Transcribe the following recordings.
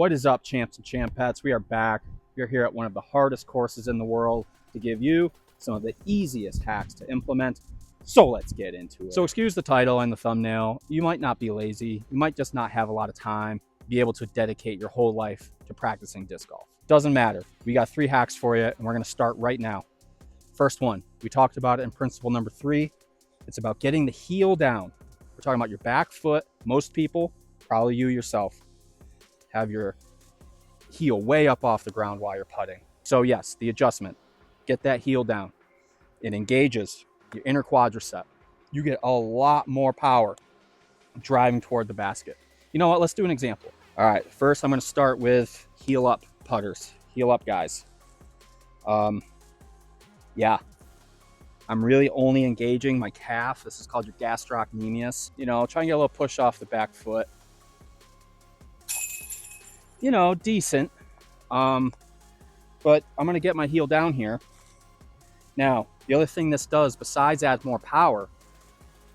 What is up, champs and champ pets? We are back. We're here at one of the hardest courses in the world to give you some of the easiest hacks to implement. So let's get into it. So excuse the title and the thumbnail. You might not be lazy. You might just not have a lot of time to be able to dedicate your whole life to practicing disc golf. Doesn't matter. We got 3 hacks for you, and we're going to start right now. First one, we talked about it in principle number 3. It's about getting the heel down. We're talking about your back foot. Most people, probably you yourself, have your heel way up off the ground while you're putting. So yes, the adjustment, get that heel down. It engages your inner quadricep. You get a lot more power driving toward the basket. You know what, let's do an example. All right, first I'm gonna start with heel up putters. Heel up guys. Yeah, I'm really only engaging my calf. This is called your gastrocnemius. You know, try and get a little push off the back foot. You know, decent. But I'm gonna get my heel down here. Now, the other thing this does, besides add more power,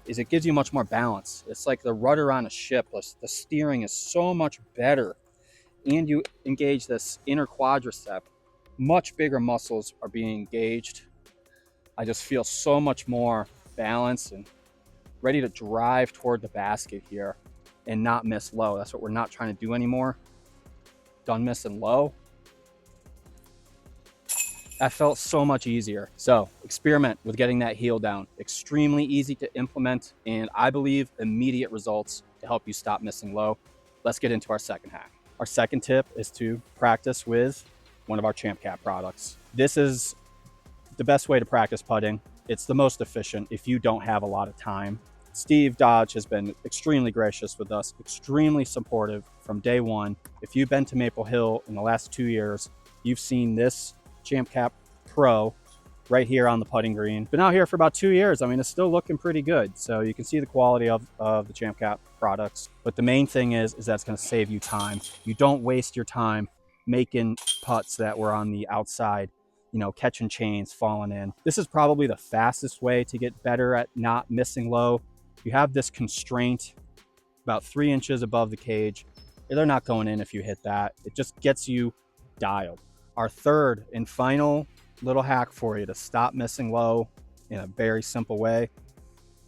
is it gives you much more balance. It's like the rudder on a ship. The steering is so much better. And you engage this inner quadricep. Much bigger muscles are being engaged. I just feel so much more balanced and ready to drive toward the basket here and not miss low. That's what we're not trying to do anymore. Done missing low. That felt so much easier. So experiment with getting that heel down. Extremely easy to implement, and I believe immediate results to help you stop missing low. Let's get into our second hack. Our second tip is to practice with one of our Champ Cap products. This is the best way to practice putting. It's the most efficient if you don't have a lot of time. Steve Dodge has been extremely gracious with us, extremely supportive from day one. If you've been to Maple Hill in the last 2 years, you've seen this Champ Cap Pro right here on the putting green. Been out here for about 2 years. I mean, it's still looking pretty good. So you can see the quality of the Champ Cap products. But the main thing is that's going to save you time. You don't waste your time making putts that were on the outside, you know, catching chains, falling in. This is probably the fastest way to get better at not missing low. You have this constraint about 3 inches above the cage. They're not going in if you hit that. It just gets you dialed. Our third and final little hack for you to stop missing low in a very simple way: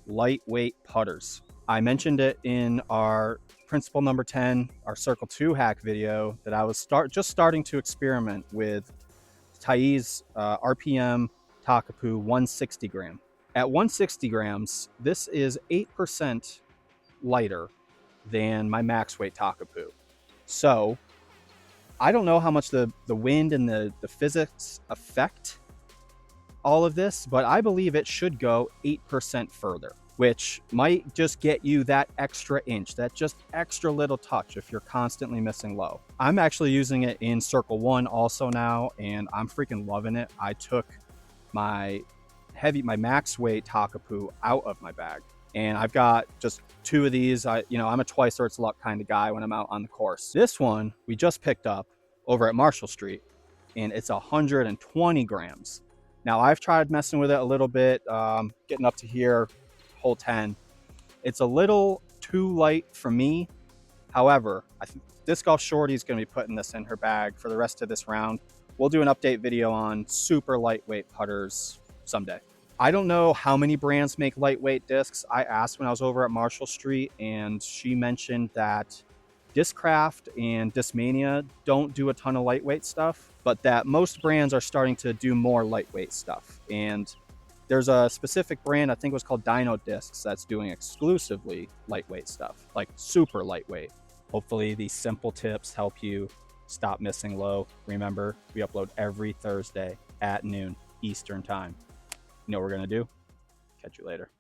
lightweight putters. I mentioned it in our principle number 10, our circle 2 hack video, that I was just starting to experiment with Tai's RPM Takapui 160 gram. At 160 grams, this is 8% lighter than my max weight Takapui. So I don't know how much the wind and the physics affect all of this, but I believe it should go 8% further, which might just get you that extra inch, that just extra little touch if you're constantly missing low. I'm actually using it in Circle 1 also now, and I'm freaking loving it. I took my max weight Takapui out of my bag, and I've got just 2 of these. I'm a twice or it's luck kind of guy when I'm out on the course. This one we just picked up over at Marshall Street, and it's 120 grams. Now I've tried messing with it a little bit, getting up to here, hole 10. It's a little too light for me. However, I think Disc Golf Shorty is going to be putting this in her bag for the rest of this round. We'll do an update video on super lightweight putters someday. I don't know how many brands make lightweight discs. I asked when I was over at Marshall Street, and she mentioned that Discraft and Discmania don't do a ton of lightweight stuff, but that most brands are starting to do more lightweight stuff. And there's a specific brand, I think it was called Dino Discs, that's doing exclusively lightweight stuff, like super lightweight. Hopefully these simple tips help you stop missing low. Remember, we upload every Thursday at noon Eastern time. You know what we're gonna do? Catch you later.